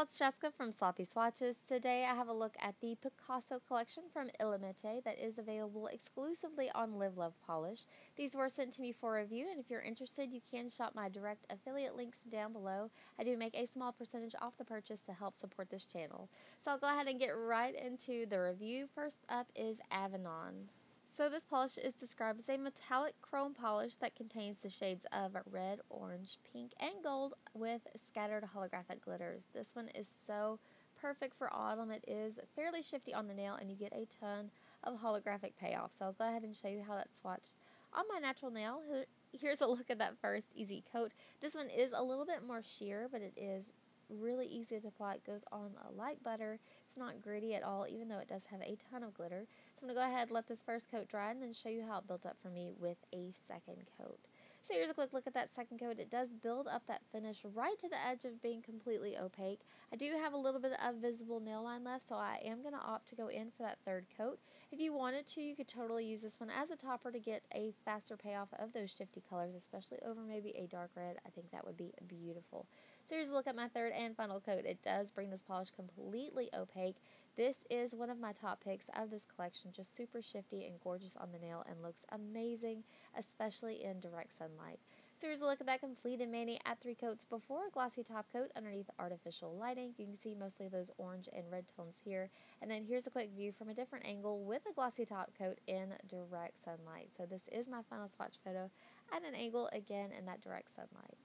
y'all, it's Jessica from Sloppy Swatches. Today I have a look at the Picasso collection from Illimite that is available exclusively on Live Love Polish. These were sent to me for review, and if you're interested, you can shop my direct affiliate links down below. I do make a small percentage off the purchase to help support this channel. So I'll go ahead and get right into the review. First up is Avenon. So this polish is described as a metallic chrome polish that contains the shades of red, orange, pink, and gold with scattered holographic glitters. This one is so perfect for autumn. It is fairly shifty on the nail and you get a ton of holographic payoff. So I'll go ahead and show you how that's swatched on my natural nail. Here's a look at that first easy coat. This one is a little bit more sheer, but it is really easy to apply. It goes on like butter. It's not gritty at all, even though it does have a ton of glitter. So I'm going to go ahead and let this first coat dry and then show you how it built up for me with a second coat. So here's a quick look at that second coat. It does build up that finish right to the edge of being completely opaque. I do have a little bit of visible nail line left, so I am going to opt to go in for that third coat. If you wanted to, you could totally use this one as a topper to get a faster payoff of those shifty colors, especially over maybe a dark red. I think that would be beautiful. So here's a look at my third and final coat. It does bring this polish completely opaque. This is one of my top picks of this collection, just super shifty and gorgeous on the nail and looks amazing, especially in direct sunlight. So here's a look at that completed mani at 3 coats before a glossy top coat underneath artificial lighting. You can see mostly those orange and red tones here. And then here's a quick view from a different angle with a glossy top coat in direct sunlight. So this is my final swatch photo at an angle again in that direct sunlight.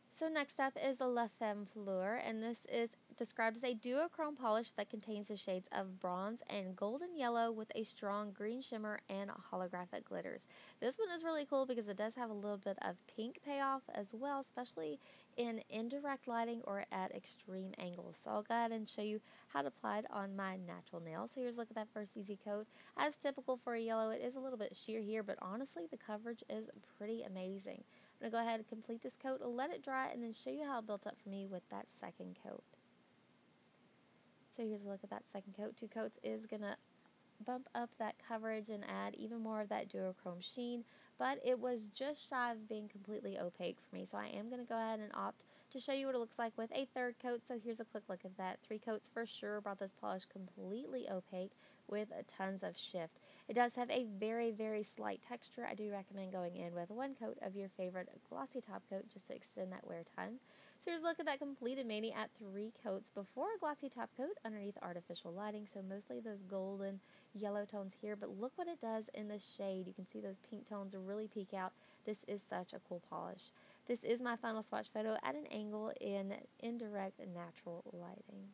So next up is the La Femme Fleur, and this is described as a duochrome polish that contains the shades of bronze and golden yellow with a strong green shimmer and holographic glitters. This one is really cool because it does have a little bit of pink payoff as well, especially in indirect lighting or at extreme angles. So I'll go ahead and show you how to apply it on my natural nail. So here's a look at that first easy coat. As typical for a yellow, it is a little bit sheer here, but honestly the coverage is pretty amazing. I'm going to go ahead and complete this coat, let it dry, and then show you how it built up for me with that second coat. So here's a look at that second coat. 2 coats is going to bump up that coverage and add even more of that duochrome sheen, but it was just shy of being completely opaque for me. So I am going to go ahead and opt to show you what it looks like with a third coat. So here's a quick look at that. 3 coats for sure brought this polish completely opaque with tons of shift. It does have a very, very slight texture. I do recommend going in with 1 coat of your favorite glossy top coat just to extend that wear time. So here's a look at that completed mani at 3 coats before a glossy top coat underneath artificial lighting. So mostly those golden yellow tones here, but look what it does in the shade. You can see those pink tones really peek out. This is such a cool polish. This is my final swatch photo at an angle in indirect natural lighting.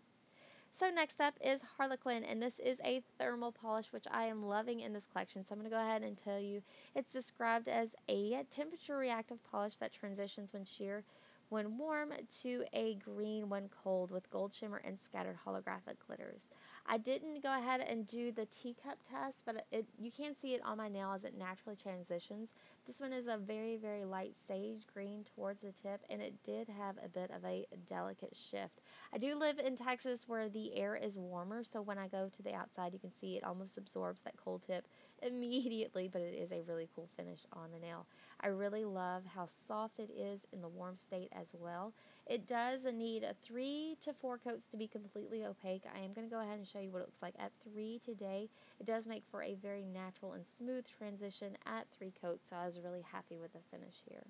So next up is Harlequin, and this is a thermal polish, which I am loving in this collection. So I'm going to go ahead and tell you it's described as a temperature reactive polish that transitions when sheer when warm to a green when cold with gold shimmer and scattered holographic glitters. I didn't go ahead and do the teacup test, but you can see it on my nail as it naturally transitions. This one is a very, very light sage green towards the tip, and it did have a bit of a delicate shift. I do live in Texas where the air is warmer, so when I go to the outside, you can see it almost absorbs that cold tip immediately, but it is a really cool finish on the nail. I really love how soft it is in the warm state as well. It does need 3 to 4 coats to be completely opaque. I am going to go ahead and show you what it looks like at 3 today. It does make for a very natural and smooth transition at 3 coats, so I was really happy with the finish here.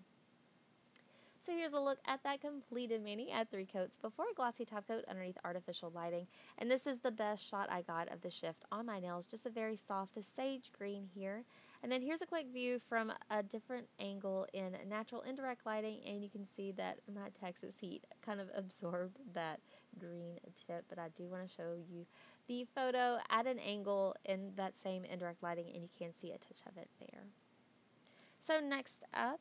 So here's a look at that completed mani at 3 coats before a glossy top coat underneath artificial lighting. And this is the best shot I got of the shift on my nails, just a very soft sage green here. And then here's a quick view from a different angle in natural indirect lighting, and you can see that my Texas heat kind of absorbed that green tip, but I do want to show you the photo at an angle in that same indirect lighting, and you can see a touch of it there. So next up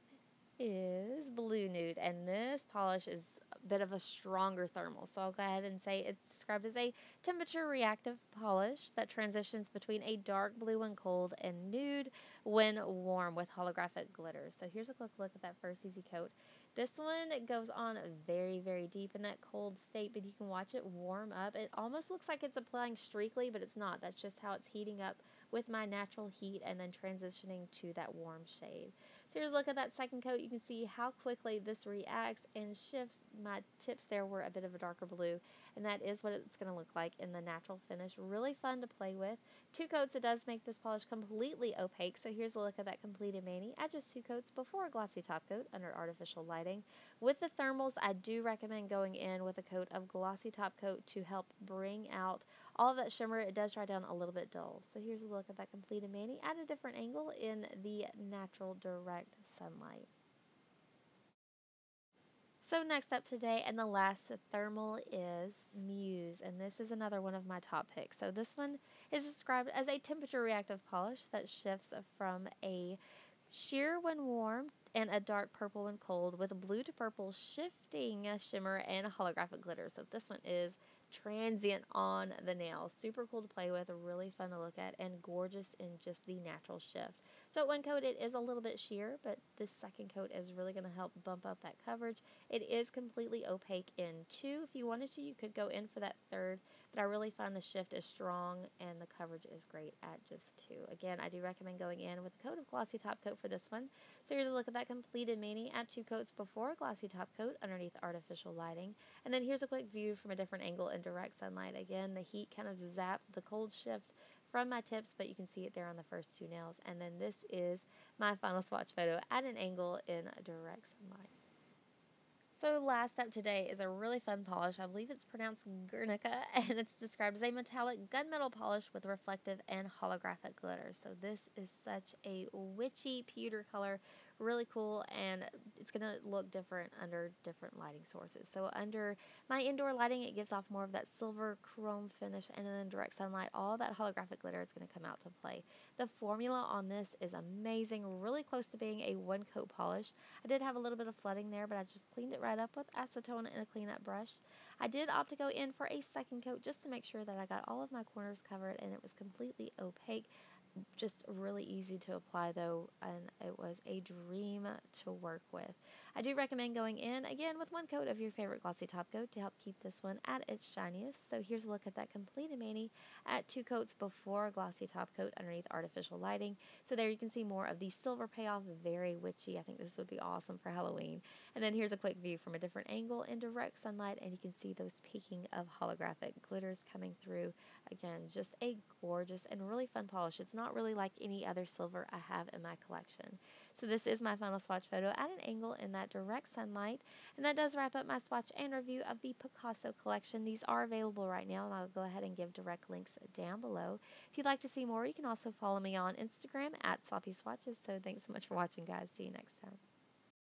is Blue Nude, and this polish is a bit of a stronger thermal, so I'll go ahead and say it's described as a temperature reactive polish that transitions between a dark blue when cold and nude when warm with holographic glitters. So here's a quick look at that first easy coat. This one goes on very, very deep in that cold state, but you can watch it warm up. It almost looks like it's applying streakily, but it's not. That's just how it's heating up with my natural heat and then transitioning to that warm shade. So here's a look at that second coat. You can see how quickly this reacts and shifts. My tips there were a bit of a darker blue, and that is what it's going to look like in the natural finish. Really fun to play with. 2 coats, it does make this polish completely opaque. So here's a look at that completed mani at just 2 coats before a glossy top coat under artificial lighting. With the thermals, I do recommend going in with a coat of glossy top coat to help bring out all of that shimmer. It does dry down a little bit dull. So here's a look at that completed mani at a different angle in the natural direct sunlight. So next up today, and the last thermal, is Muse, and this is another one of my top picks. So this one is described as a temperature reactive polish that shifts from a sheer when warm and a dark purple when cold, with a blue to purple shifting shimmer and holographic glitter. So this one is transient on the nail. Super cool to play with, really fun to look at, and gorgeous in just the natural shift. So one coat, it is a little bit sheer, but this second coat is really going to help bump up that coverage. It is completely opaque in 2. If you wanted to, you could go in for that third, but I really find the shift is strong and the coverage is great at just 2. Again, I do recommend going in with a coat of glossy top coat for this one. So here's a look at that completed mani at 2 coats before a glossy top coat underneath artificial lighting. And then here's a quick view from a different angle in direct sunlight. Again, the heat kind of zapped the cold shift from my tips, but you can see it there on the first 2 nails. And then this is my final swatch photo at an angle in direct sunlight. So last up today is a really fun polish. I believe it's pronounced Guernica, and it's described as a metallic gunmetal polish with reflective and holographic glitter. So this is such a witchy pewter color, really cool, and it's going to look different under different lighting sources. So under my indoor lighting, it gives off more of that silver chrome finish, and then in direct sunlight, all that holographic glitter is going to come out to play. The formula on this is amazing, really close to being a 1-coat polish. I did have a little bit of flooding there, but I just cleaned it right up with acetone and a cleanup brush. I did opt to go in for a second coat just to make sure that I got all of my corners covered and it was completely opaque. Just really easy to apply though, and it was a dream to work with. I do recommend going in again with 1 coat of your favorite glossy top coat to help keep this one at its shiniest. So here's a look at that completed mani at 2 coats before a glossy top coat underneath artificial lighting. So there you can see more of the silver payoff, very witchy. I think this would be awesome for Halloween. And then here's a quick view from a different angle in direct sunlight, and you can see those peaking of holographic glitters coming through. Again, just a gorgeous and really fun polish. It's not really like any other silver I have in my collection. So this is my final swatch photo at an angle in that direct sunlight, and that does wrap up my swatch and review of the Picasso collection. These are available right now, and I'll go ahead and give direct links down below. If you'd like to see more, you can also follow me on Instagram at Sloppy Swatches. So thanks so much for watching, guys. See you next time.